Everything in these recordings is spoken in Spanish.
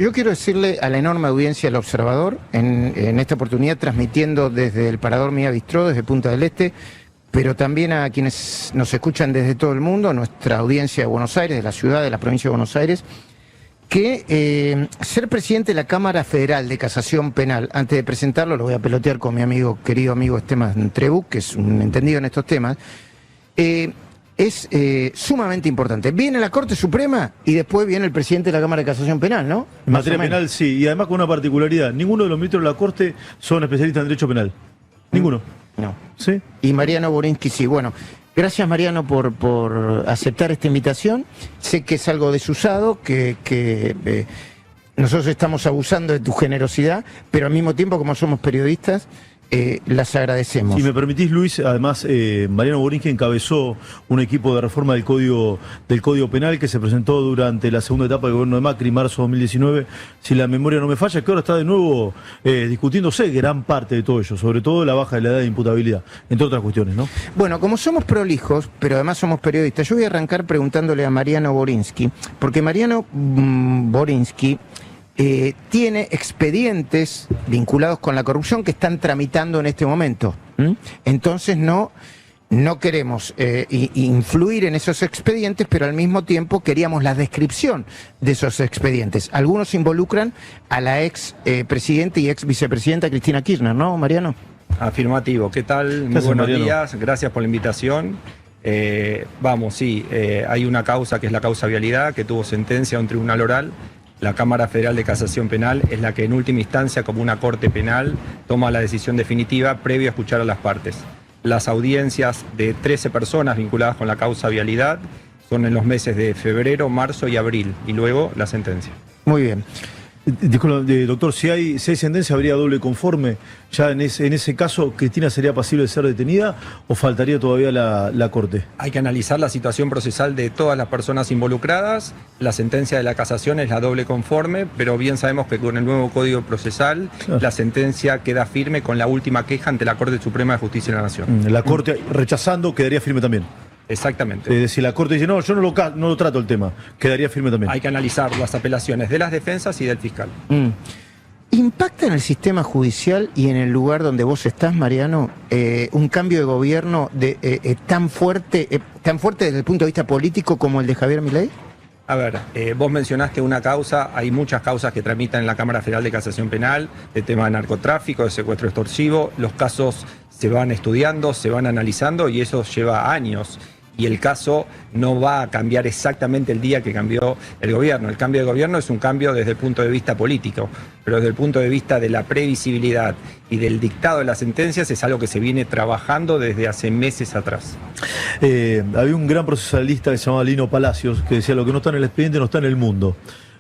Yo quiero decirle a la enorme audiencia del Observador, en esta oportunidad transmitiendo desde el Parador Mía Bistró, desde Punta del Este, pero también a quienes nos escuchan desde todo el mundo, nuestra audiencia de Buenos Aires, de la ciudad, de la provincia de Buenos Aires, que ser presidente de la Cámara Federal de Casación Penal, antes de presentarlo, lo voy a pelotear con mi querido amigo Esteban Trebuch, que es un entendido en estos temas, es sumamente importante. Viene la Corte Suprema y después viene el presidente de la Cámara de Casación Penal, ¿no? En materia penal, sí, y además con una particularidad, ninguno de los ministros de la Corte son especialistas en derecho penal. Ninguno. No. ¿Sí? Y Mariano Borinsky sí. Bueno, gracias Mariano por aceptar esta invitación. Sé que es algo desusado, que nosotros estamos abusando de tu generosidad, pero al mismo tiempo, como somos periodistas, las agradecemos. Si me permitís, Luis, además Mariano Borinsky encabezó un equipo de reforma del Código Penal que se presentó durante la segunda etapa del gobierno de Macri, marzo de 2019, si la memoria no me falla, que ahora está de nuevo discutiéndose gran parte de todo ello, sobre todo la baja de la edad de imputabilidad, entre otras cuestiones, ¿no? Bueno, como somos prolijos, pero además somos periodistas, yo voy a arrancar preguntándole a Mariano Borinsky, porque Mariano Borinsky tiene expedientes vinculados con la corrupción que están tramitando en este momento. Entonces no queremos influir en esos expedientes, pero al mismo tiempo queríamos la descripción de esos expedientes. Algunos involucran a la ex presidenta y ex vicepresidenta Cristina Kirchner, ¿no, Mariano? Afirmativo. ¿Qué tal? Muy buenos días. Gracias por la invitación. Hay una causa que es la causa Vialidad, que tuvo sentencia de un tribunal oral. La Cámara Federal de Casación Penal es la que en última instancia, como una corte penal, toma la decisión definitiva previo a escuchar a las partes. Las audiencias de 13 personas vinculadas con la causa Vialidad son en los meses de febrero, marzo y abril, y luego la sentencia. Muy bien. Disculpe, doctor, si hay sentencia, ¿habría doble conforme? ¿Ya en ese caso Cristina sería pasible de ser detenida o faltaría todavía la Corte? Hay que analizar la situación procesal de todas las personas involucradas. La sentencia de la casación es la doble conforme, pero bien sabemos que con el nuevo Código Procesal, claro, la sentencia queda firme con la última queja ante la Corte Suprema de Justicia de la Nación. La Corte rechazando quedaría firme también. Exactamente. Si la Corte dice, no, yo no lo trato el tema, quedaría firme también. Hay que analizar las apelaciones de las defensas y del fiscal. ¿Impacta en el sistema judicial y en el lugar donde vos estás, Mariano, un cambio de gobierno tan fuerte desde el punto de vista político como el de Javier Milei? A ver, vos mencionaste una causa, hay muchas causas que tramitan en la Cámara Federal de Casación Penal, de tema de narcotráfico, de secuestro extorsivo. Los casos se van estudiando, se van analizando y eso lleva años. Y el caso no va a cambiar exactamente el día que cambió el gobierno. El cambio de gobierno es un cambio desde el punto de vista político, pero desde el punto de vista de la previsibilidad y del dictado de las sentencias es algo que se viene trabajando desde hace meses atrás. Había un gran procesalista que se llamaba Lino Palacios que decía: lo que no está en el expediente no está en el mundo.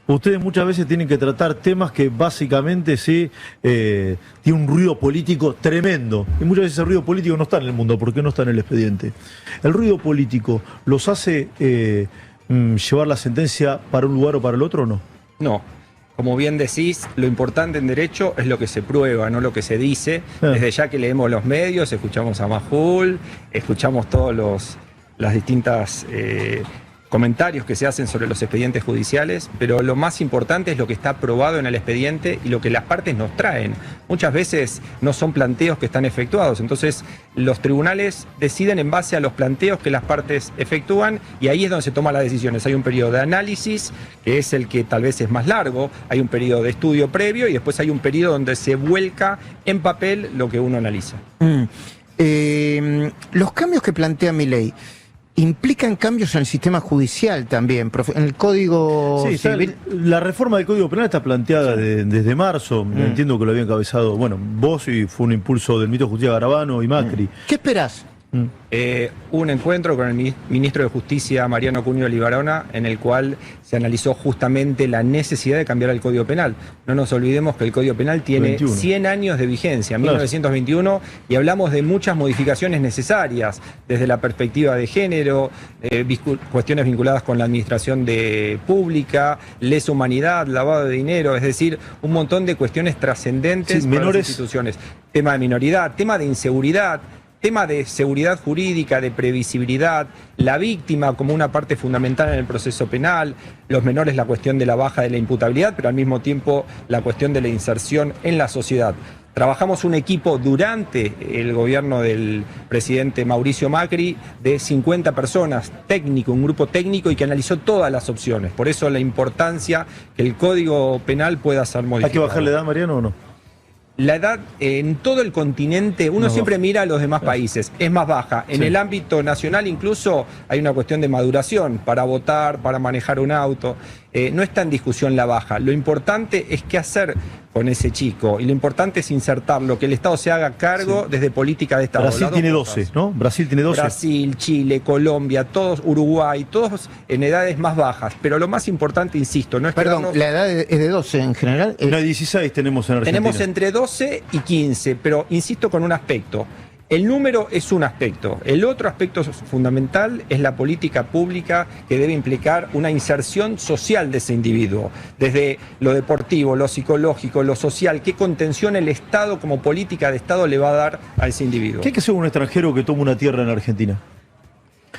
Ustedes muchas veces tienen que tratar temas que básicamente tienen un ruido político tremendo. Y muchas veces el ruido político no está en el mundo porque no está en el expediente. ¿El ruido político los hace llevar la sentencia para un lugar o para el otro o no? No. Como bien decís, lo importante en derecho es lo que se prueba, no lo que se dice. Desde ya que leemos los medios, escuchamos a Majul, escuchamos todos las distintas comentarios que se hacen sobre los expedientes judiciales, pero lo más importante es lo que está aprobado en el expediente y lo que las partes nos traen. Muchas veces no son planteos que están efectuados, entonces los tribunales deciden en base a los planteos que las partes efectúan y ahí es donde se toman las decisiones. Hay un periodo de análisis, que es el que tal vez es más largo, hay un periodo de estudio previo y después hay un periodo donde se vuelca en papel lo que uno analiza. Los cambios que plantea Milei implican cambios en el sistema judicial también, en el Código Civil. La reforma del Código Penal está planteada desde marzo. Entiendo que lo había encabezado, vos, y fue un impulso del ministro de Justicia Garabano y Macri. ¿Qué esperás? Un encuentro con el ministro de Justicia, Mariano Cunio Libarona, en el cual se analizó justamente la necesidad de cambiar el Código Penal. No nos olvidemos que el Código Penal tiene 100 años de vigencia, 1921, y hablamos de muchas modificaciones necesarias, desde la perspectiva de género, cuestiones vinculadas con la administración pública, lesa humanidad, lavado de dinero, es decir, un montón de cuestiones trascendentes para las instituciones. Tema de minoridad, tema de inseguridad. tema de seguridad jurídica, de previsibilidad, la víctima como una parte fundamental en el proceso penal, los menores la cuestión de la baja de la imputabilidad, pero al mismo tiempo la cuestión de la inserción en la sociedad. Trabajamos un equipo durante el gobierno del presidente Mauricio Macri de 50 personas, técnico, un grupo técnico y que analizó todas las opciones. Por eso la importancia que el Código Penal pueda ser modificado. ¿Hay que bajarle edad, Mariano, o no? La edad en todo el continente, uno siempre mira a los demás países, es más baja. En el ámbito nacional incluso hay una cuestión de maduración para votar, para manejar un auto. No está en discusión la baja. Lo importante es qué hacer con ese chico y lo importante es insertarlo, que el Estado se haga cargo desde política de Estado. Brasil tiene 12, ¿no? Brasil tiene 12. Brasil, Chile, Colombia, todos, Uruguay, todos en edades más bajas. Pero lo más importante, insisto, no es Perdón, la edad es de 12 en general. No, 16 tenemos en Argentina. Tenemos entre 12 y 15, pero insisto con un aspecto. El número es un aspecto. El otro aspecto fundamental es la política pública que debe implicar una inserción social de ese individuo. Desde lo deportivo, lo psicológico, lo social, qué contención el Estado como política de Estado le va a dar a ese individuo. ¿Qué hay que hacer un extranjero que toma una tierra en Argentina?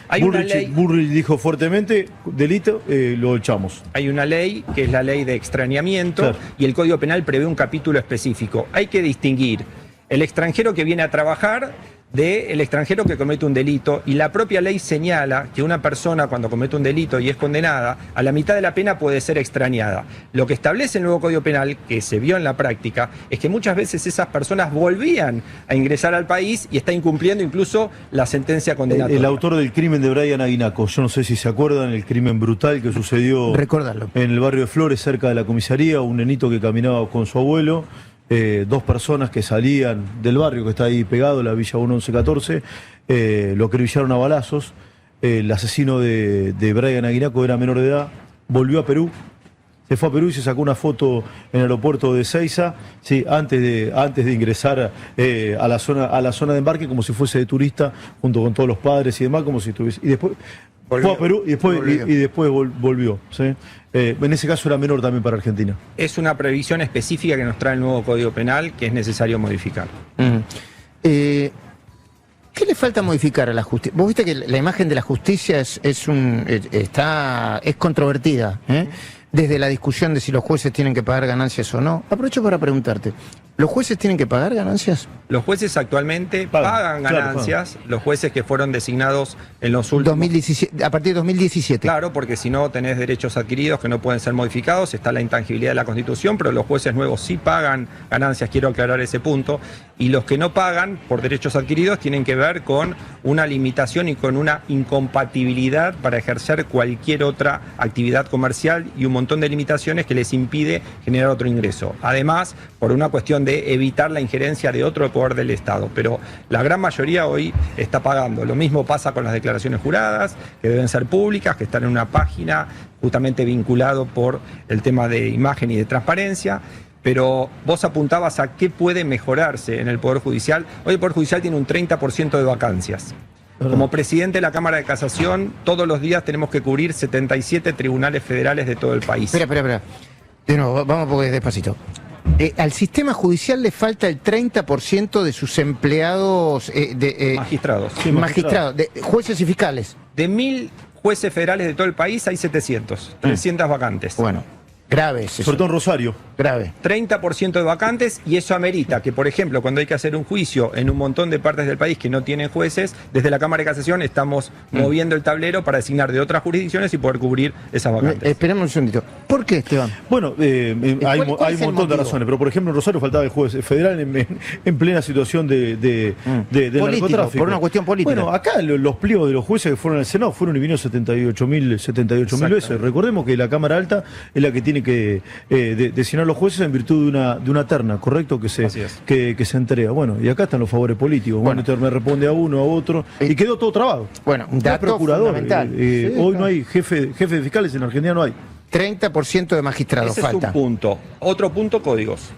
Hay una ley. Bullrich dijo fuertemente, delito, lo echamos. Hay una ley que es la ley de extrañamiento y el Código Penal prevé un capítulo específico. Hay que distinguir el extranjero que viene a trabajar del extranjero que comete un delito, y la propia ley señala que una persona cuando comete un delito y es condenada, a la mitad de la pena puede ser extrañada. Lo que establece el nuevo Código Penal, que se vio en la práctica, es que muchas veces esas personas volvían a ingresar al país y está incumpliendo incluso la sentencia condenatoria. El autor del crimen de Brian Aguinaco, yo no sé si se acuerdan, el crimen brutal que sucedió en el barrio de Flores, cerca de la comisaría, un nenito que caminaba con su abuelo. Dos personas que salían del barrio que está ahí pegado, la Villa 1114, lo acribillaron a balazos. El asesino de Brian Aguinaco era menor de edad, volvió a Perú, se fue a Perú y se sacó una foto en el aeropuerto de Ezeiza, sí, antes de ingresar a la zona de embarque, como si fuese de turista, junto con todos los padres y demás, como si estuviese. Y después fue a Perú y después volvió. ¿Sí? En ese caso era menor también para Argentina. Es una previsión específica que nos trae el nuevo Código Penal que es necesario modificar. ¿Qué le falta modificar a la justicia? Vos viste que la imagen de la justicia es controvertida, ¿eh? Desde la discusión de si los jueces tienen que pagar ganancias o no. Aprovecho para preguntarte, ¿los jueces tienen que pagar ganancias? Los jueces actualmente pagan ganancias, los jueces que fueron designados en los últimos... 2017, a partir de 2017. Claro, porque si no tenés derechos adquiridos que no pueden ser modificados, está la intangibilidad de la Constitución, pero los jueces nuevos sí pagan ganancias, quiero aclarar ese punto, y los que no pagan por derechos adquiridos tienen que ver con una limitación y con una incompatibilidad para ejercer cualquier otra actividad comercial y un montón de limitaciones que les impide generar otro ingreso. Además, por una cuestión de evitar la injerencia de otro poder del Estado, pero la gran mayoría hoy está pagando. Lo mismo pasa con las declaraciones juradas, que deben ser públicas, que están en una página justamente vinculado por el tema de imagen y de transparencia. Pero vos apuntabas a qué puede mejorarse en el Poder Judicial. Hoy el Poder Judicial tiene un 30% de vacancias. Como presidente de la Cámara de Casación, todos los días tenemos que cubrir 77 tribunales federales de todo el país. Espera. De nuevo, vamos porque despacito. Al sistema judicial le falta el 30% de sus empleados... magistrados. Sí, magistrados, de jueces y fiscales. De 1000 jueces federales de todo el país hay 700, 300 vacantes. Bueno, grave es eso. Sobre todo en Rosario. Grave. 30% de vacantes, y eso amerita que, por ejemplo, cuando hay que hacer un juicio en un montón de partes del país que no tienen jueces, desde la Cámara de Casación estamos moviendo el tablero para designar de otras jurisdicciones y poder cubrir esas vacantes. Esperemos un segundito. ¿Por qué, Esteban? Bueno, hay un montón de razones, pero por ejemplo en Rosario faltaba el juez federal en plena situación de narcotráfico. Por una cuestión política. Bueno, acá los pliegos de los jueces que fueron al Senado fueron y vinieron 78.000 veces. Recordemos que la Cámara Alta es la que tiene que designar los jueces en virtud de una terna, ¿correcto? Que se entrega. Bueno, y acá están los favores políticos. Bueno, me responde a uno, a otro, y quedó todo trabado. Bueno, un dato procurador. fundamental. Hoy no hay jefe de fiscales en Argentina, no hay. 30% de magistrados Ese falta. es un punto. Otro punto, códigos.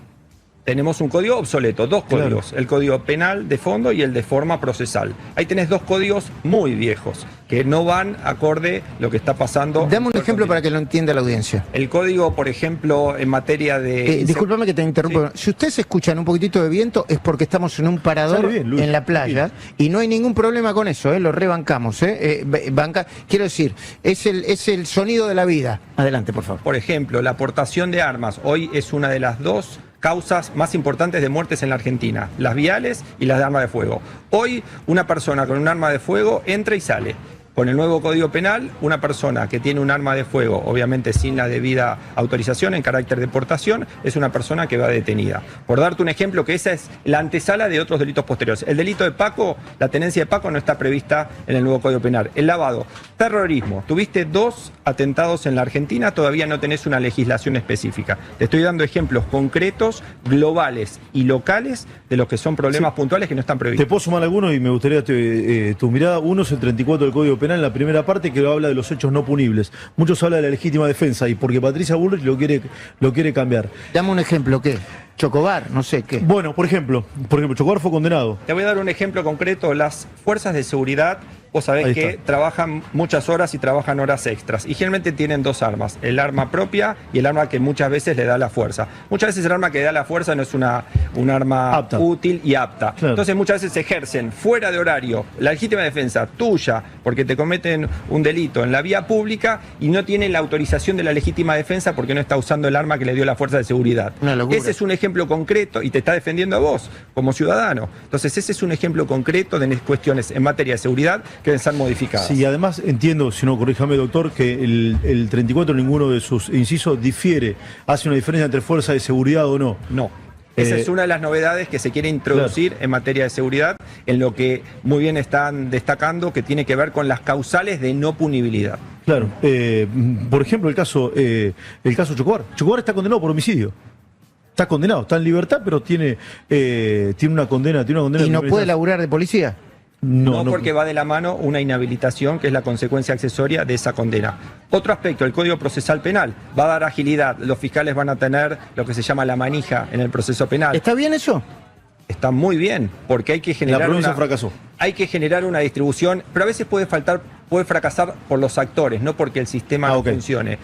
tenemos un código obsoleto, dos códigos, el código penal de fondo y el de forma procesal. Ahí tenés dos códigos muy viejos, que no van acorde lo que está pasando. Dame un ejemplo para que lo entienda la audiencia. El código, por ejemplo, en materia de... Discúlpame que te interrumpa. Sí. Si ustedes escuchan un poquitito de viento es porque estamos en un parador bien, en la playa y no hay ningún problema con eso, lo rebancamos. Quiero decir, es el sonido de la vida. Adelante, por favor. Por ejemplo, la aportación de armas hoy es una de las dos causas más importantes de muertes en la Argentina, las viales y las de arma de fuego. Hoy una persona con un arma de fuego entra y sale. Con el nuevo Código Penal, una persona que tiene un arma de fuego, obviamente sin la debida autorización en carácter de portación, es una persona que va detenida. Por darte un ejemplo, que esa es la antesala de otros delitos posteriores. El delito de Paco, la tenencia de Paco no está prevista en el nuevo Código Penal. El lavado, terrorismo. Tuviste 2 atentados en la Argentina, todavía no tenés una legislación específica. Te estoy dando ejemplos concretos, globales y locales de los que son problemas puntuales que no están previstos. Te puedo sumar algunos y me gustaría tu mirada. Uno es el 34 del Código Penal en la primera parte, que habla de los hechos no punibles. Muchos hablan de la legítima defensa y porque Patricia Bullrich lo quiere cambiar. Dame un ejemplo, ¿qué? Chocobar, no sé qué. Bueno, por ejemplo, Chocobar fue condenado. Te voy a dar un ejemplo concreto. Las fuerzas de seguridad, vos sabés que trabajan muchas horas y trabajan horas extras. Y generalmente tienen 2 armas, el arma propia y el arma que muchas veces le da la fuerza. Muchas veces el arma que da la fuerza no es un arma útil y apta. Claro. Entonces muchas veces ejercen fuera de horario la legítima defensa tuya porque te cometen un delito en la vía pública y no tienen la autorización de la legítima defensa porque no está usando el arma que le dio la fuerza de seguridad. Ese es un ejemplo concreto y te está defendiendo a vos como ciudadano. Entonces ese es un ejemplo concreto de cuestiones en materia de seguridad que deben ser modificadas. Sí, además entiendo, si no, corríjame doctor, que el 34 ninguno de sus incisos difiere, hace una diferencia entre fuerza de seguridad o no. No. Esa es una de las novedades que se quiere introducir en materia de seguridad, en lo que muy bien están destacando, que tiene que ver con las causales de no punibilidad. Claro. Por ejemplo, el caso Chocobar. Chocobar está condenado por homicidio. Está condenado, está en libertad, pero tiene una condena. ¿Y no puede laburar de policía? No, porque va de la mano una inhabilitación, que es la consecuencia accesoria de esa condena. Otro aspecto, el Código Procesal Penal va a dar agilidad. Los fiscales van a tener lo que se llama la manija en el proceso penal. ¿Está bien eso? Está muy bien, porque hay que generar. La provincia fracasó. Hay que generar una distribución, pero a veces puede fracasar por los actores, no porque el sistema no funcione.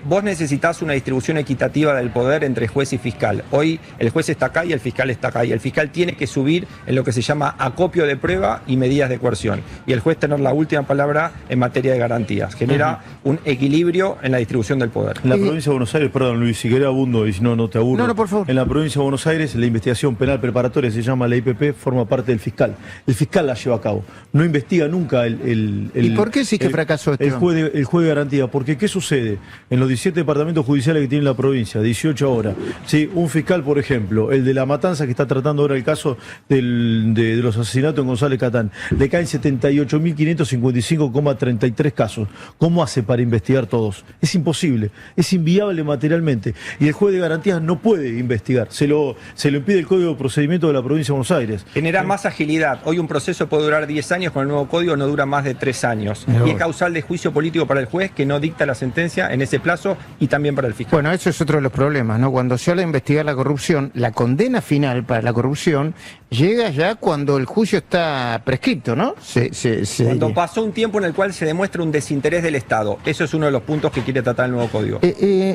Vos necesitas una distribución equitativa del poder entre juez y fiscal. Hoy el juez está acá y el fiscal está acá. Y el fiscal tiene que subir en lo que se llama acopio de prueba y medidas de coerción. Y el juez tener la última palabra en materia de garantías. Genera un equilibrio en la distribución del poder. En la provincia de Buenos Aires, perdón Luis, si querés abundo y si no te aburro. No, por favor. En la provincia de Buenos Aires, la investigación penal preparatoria, se llama la IPP, forma parte del fiscal. El fiscal la lleva a cabo. No investiga nunca ¿Y por qué sí que fracasó el juez de garantía? Porque ¿qué sucede? En los 17 departamentos judiciales que tiene la provincia, 18 ahora. Sí, un fiscal, por ejemplo, el de La Matanza, que está tratando ahora el caso de los asesinatos en González Catán, le caen 78.555,33 casos. ¿Cómo hace para investigar todos? Es imposible, es inviable materialmente. Y el juez de garantías no puede investigar, se lo impide el Código de Procedimiento de la provincia de Buenos Aires. Genera más agilidad. Hoy un proceso puede durar 10 años, con el nuevo código no dura más de 3 años. Y es causal de juicio político para el juez, que no dicta la sentencia en ese plazo, y también para el fiscal. Bueno, eso es otro de los problemas, ¿no? Cuando se habla de investigar la corrupción, la condena final para la corrupción llega ya cuando el juicio está prescripto, ¿no? Cuando pasó un tiempo en el cual se demuestra un desinterés del Estado. Eso es uno de los puntos que quiere tratar el nuevo código.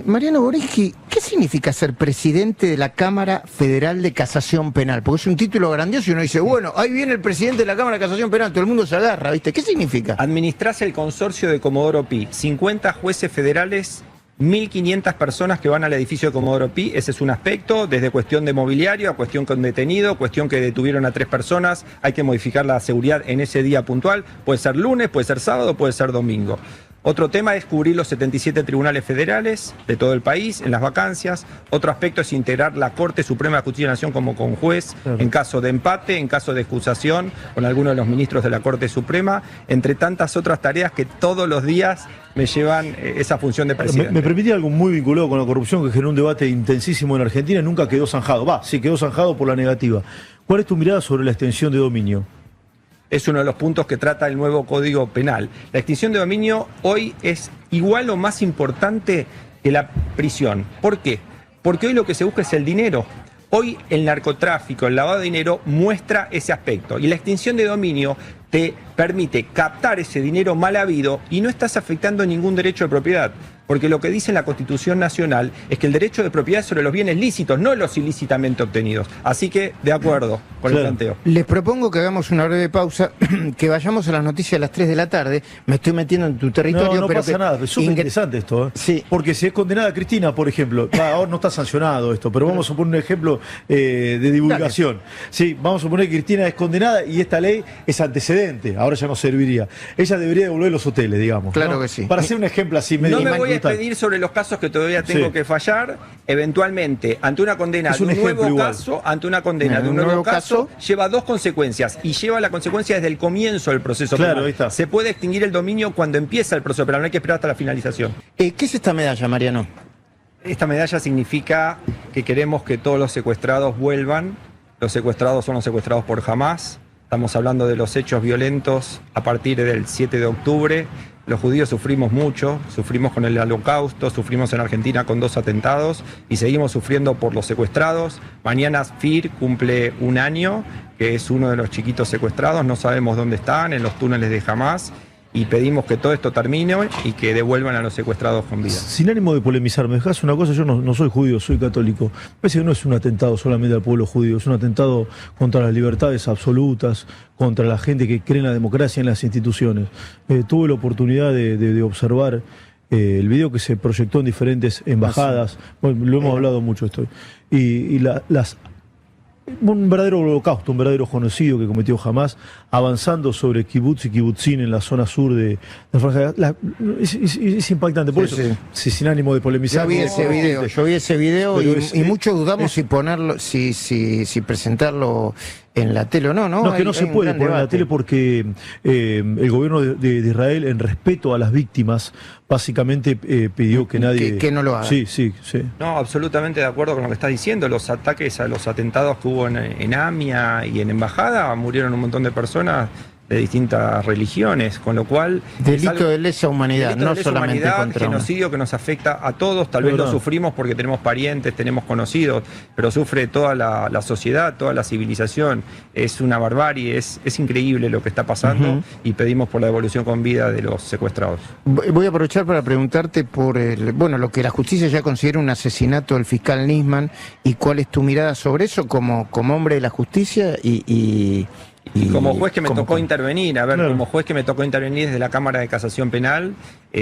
Mariano Borinsky, ¿qué significa ser presidente de la Cámara Federal de Casación Penal? Porque es un título grandioso y uno dice, bueno, ahí viene el presidente de la Cámara de Casación Penal, todo el mundo se agarra, ¿viste? ¿Qué significa? Administrás el consorcio de Comodoro Pi, 50 jueces federales, 1.500 personas que van al edificio de Comodoro Pi. Ese es un aspecto, desde cuestión de mobiliario a cuestión con detenido, cuestión que detuvieron a 3 personas, hay que modificar la seguridad en ese día puntual, puede ser lunes, puede ser sábado, puede ser domingo. Otro tema es cubrir los 77 tribunales federales de todo el país en las vacancias. Otro aspecto es integrar la Corte Suprema de Justicia de la Nación como conjuez en caso de empate, en caso de excusación con alguno de los ministros de la Corte Suprema, entre tantas otras tareas que todos los días me llevan esa función de presidente. Me permití algo muy vinculado con la corrupción que generó un debate intensísimo en Argentina y nunca quedó zanjado. Sí quedó zanjado por la negativa. ¿Cuál es tu mirada sobre la extensión de dominio? Es uno de los puntos que trata el nuevo Código Penal. La extinción de dominio hoy es igual o más importante que la prisión. ¿Por qué? Porque hoy lo que se busca es el dinero. Hoy el narcotráfico, el lavado de dinero muestra ese aspecto y la extinción de dominio te permite captar ese dinero mal habido y no estás afectando ningún derecho de propiedad. Porque lo que dice la Constitución Nacional es que el derecho de propiedad es sobre los bienes lícitos, no los ilícitamente obtenidos. Así que, de acuerdo con el planteo. Les propongo que hagamos una breve pausa, que vayamos a las noticias a las 3 de la tarde. Me estoy metiendo en tu territorio. No pero pasa nada, es súper interesante esto. Sí. Porque si es condenada Cristina, por ejemplo, ahora no está sancionado esto, pero vamos a poner un ejemplo de divulgación. Dale. Sí, vamos a suponer que Cristina es condenada y esta ley es antecedente, ahora ya no serviría. Ella debería devolver los hoteles, digamos. Claro, ¿no? que sí. Para hacer un ejemplo así medio. No me voy a expedir sobre los casos que todavía tengo que fallar. Eventualmente, ante una condena de un nuevo caso, lleva dos consecuencias y lleva la consecuencia desde el comienzo del proceso penal. Ahí está. Se puede extinguir el dominio cuando empieza el proceso penal, no hay que esperar hasta la finalización. ¿Qué es esta medalla, Mariano? Esta medalla significa que queremos que todos los secuestrados vuelvan. Los secuestrados son los secuestrados por Hamás. Estamos hablando de los hechos violentos a partir del 7 de octubre. Los judíos sufrimos mucho, sufrimos con el Holocausto, sufrimos en Argentina con 2 atentados y seguimos sufriendo por los secuestrados. Mañana FIR cumple 1 año, que es uno de los chiquitos secuestrados, no sabemos dónde están, en los túneles de Hamás, y pedimos que todo esto termine y que devuelvan a los secuestrados con vida. Sin ánimo de polemizar, me dejás una cosa, yo no soy judío, soy católico. Parece que no es un atentado solamente al pueblo judío, es un atentado contra las libertades absolutas, contra la gente que cree en la democracia y en las instituciones. Tuve la oportunidad de observar el video que se proyectó en diferentes embajadas, bueno, lo hemos hablado mucho esto, un verdadero holocausto, un verdadero genocidio que cometió Hamás, avanzando sobre kibutz y kibutzín en la zona sur de la franja. Es impactante, por eso, sin ánimo de polemizar. Yo vi ese video y muchos dudamos si ponerlo, si presentarlo en la tele o no. No, es que no se puede poner en la tele porque el gobierno de Israel, en respeto a las víctimas, básicamente pidió que nadie... Que no lo haga. Sí. No, absolutamente de acuerdo con lo que estás diciendo. Los ataques a los atentados que hubo en AMIA y en Embajada, murieron un montón de personas de distintas religiones, con lo cual... Delito de lesa humanidad, no solamente contra genocidio que nos afecta a todos, tal vez lo sufrimos porque tenemos parientes, tenemos conocidos, pero sufre toda la sociedad, toda la civilización. Es una barbarie, es increíble lo que está pasando y pedimos por la devolución con vida de los secuestrados. Voy a aprovechar para preguntarte por lo que la justicia ya considera un asesinato del fiscal Nisman y cuál es tu mirada sobre eso como hombre de la justicia y como juez que me tocó intervenir, como juez que me tocó intervenir desde la Cámara de Casación Penal,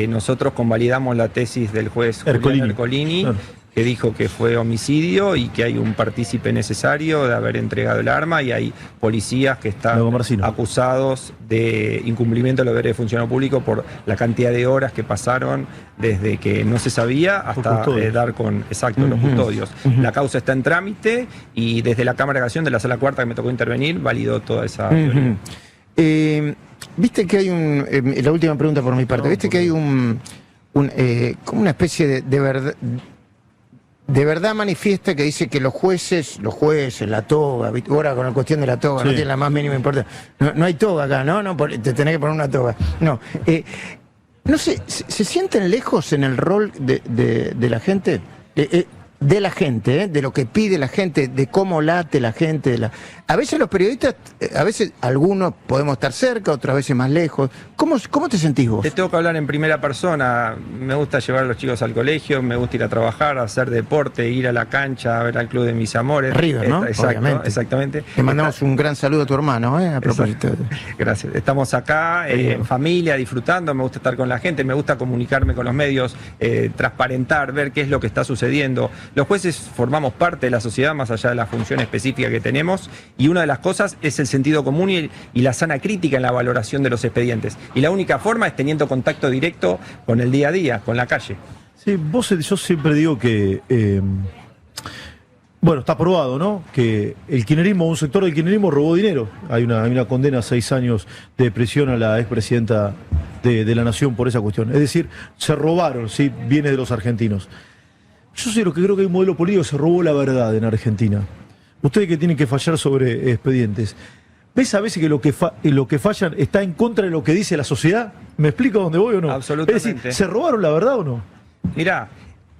nosotros convalidamos la tesis del juez Julián Ercolini, que dijo que fue homicidio y que hay un partícipe necesario de haber entregado el arma y hay policías que están acusados de incumplimiento de los deberes de funcionario público por la cantidad de horas que pasaron desde que no se sabía hasta dar con los custodios. La causa está en trámite y desde la Cámara de Casación de la Sala Cuarta que me tocó intervenir validó toda esa teoría. Viste que hay la última pregunta por mi parte, viste que hay como una especie de verdad manifiesta que dice que los jueces, la toga, ahora con la cuestión de la toga, no tiene la más mínima importancia. No hay toga acá, ¿no? Te tenés que poner una toga. No. No sé, ¿se sienten lejos en el rol de la gente? De la gente, de lo que pide la gente, de cómo late la gente. A veces los periodistas, a veces algunos podemos estar cerca, otras veces más lejos. ¿Cómo te sentís vos? Te tengo que hablar en primera persona. Me gusta llevar a los chicos al colegio, me gusta ir a trabajar, hacer deporte, ir a la cancha, a ver al club de mis amores. River, ¿no? Exacto, exactamente. Le mandamos un gran saludo a tu hermano, a propósito. Gracias. Estamos acá en familia, disfrutando, me gusta estar con la gente, me gusta comunicarme con los medios, transparentar, ver qué es lo que está sucediendo. Los jueces formamos parte de la sociedad más allá de la función específica que tenemos y una de las cosas es el sentido común y la sana crítica en la valoración de los expedientes. Y la única forma es teniendo contacto directo con el día a día, con la calle. Sí, yo siempre digo que, está probado, ¿no? Que el kirchnerismo, un sector del kirchnerismo robó dinero. Hay una condena a 6 años de prisión a la expresidenta de la Nación por esa cuestión. Es decir, se robaron, ¿sí? Bienes de los argentinos. Yo sé lo que creo que hay un modelo político, se robó la verdad en Argentina. Ustedes que tienen que fallar sobre expedientes, ¿ves a veces que lo que fallan está en contra de lo que dice la sociedad? ¿Me explico dónde voy o no? Absolutamente. Es decir, ¿se robaron la verdad o no? Mirá,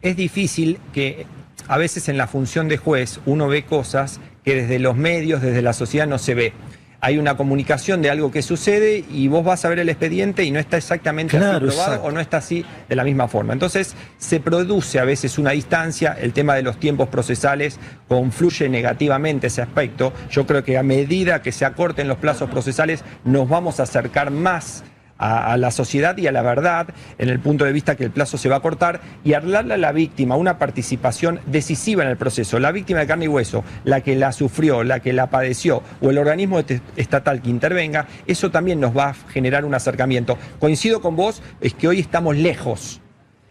es difícil que... a veces en la función de juez uno ve cosas que desde los medios, desde la sociedad no se ve. Hay una comunicación de algo que sucede y vos vas a ver el expediente y no está exactamente así probado, exacto, o no está así de la misma forma. Entonces se produce a veces una distancia, el tema de los tiempos procesales confluye negativamente ese aspecto. Yo creo que a medida que se acorten los plazos procesales nos vamos a acercar más a la sociedad y a la verdad, en el punto de vista que el plazo se va a cortar, y darle a la víctima una participación decisiva en el proceso. La víctima de carne y hueso, la que la sufrió, la que la padeció, o el organismo estatal que intervenga, eso también nos va a generar un acercamiento. Coincido con vos, es que hoy estamos lejos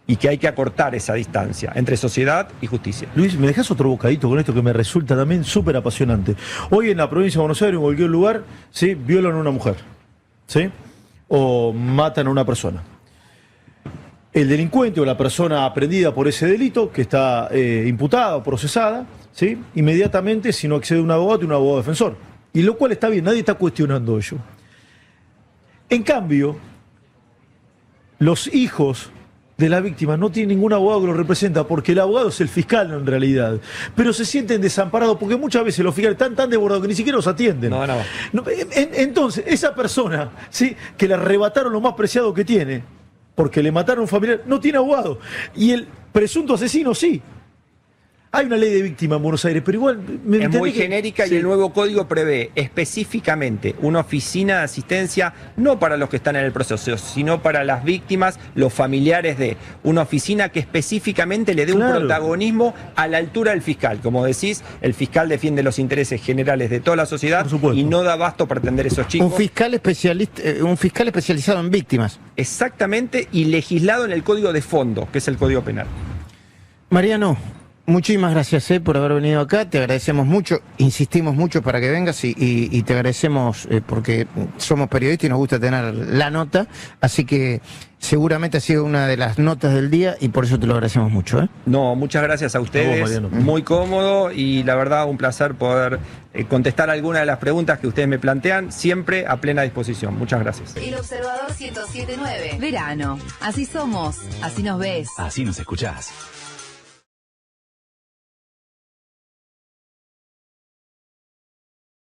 y que hay que acortar esa distancia entre sociedad y justicia. Luis, ¿me dejas otro bocadito con esto que me resulta también súper apasionante? Hoy en la provincia de Buenos Aires, en cualquier lugar, ¿sí?, violan a una mujer, ¿sí?, o matan a una persona. El delincuente o la persona aprendida por ese delito, que está imputada o procesada, ¿sí?, inmediatamente, si no accede a un abogado defensor. Y lo cual está bien, nadie está cuestionando ello. En cambio, los hijos de la víctima no tienen ningún abogado que los representa, porque el abogado es el fiscal en realidad, pero se sienten desamparados porque muchas veces los fiscales están tan desbordados que ni siquiera los atienden. Entonces, esa persona, ¿sí?, que le arrebataron lo más preciado que tiene, porque le mataron a un familiar, no tiene abogado, y el presunto asesino sí. Hay una ley de víctima en Buenos Aires, pero igual... Es muy genérica, sí. Y el nuevo código prevé específicamente una oficina de asistencia, no para los que están en el proceso, sino para las víctimas, los familiares de una oficina que específicamente le dé un protagonismo a la altura del fiscal. Como decís, el fiscal defiende los intereses generales de toda la sociedad y no da abasto para atender esos chicos. Un fiscal especializado en víctimas. Exactamente, y legislado en el código de fondo, que es el Código Penal. Mariano, muchísimas gracias por haber venido acá, te agradecemos mucho, insistimos mucho para que vengas y te agradecemos porque somos periodistas y nos gusta tener la nota, así que seguramente ha sido una de las notas del día y por eso te lo agradecemos mucho. No, muchas gracias a ustedes, a vos, muy cómodo y la verdad un placer poder contestar algunas de las preguntas que ustedes me plantean, siempre a plena disposición. Muchas gracias. El Observador 107.9, verano, así somos, así nos ves. Así nos escuchás.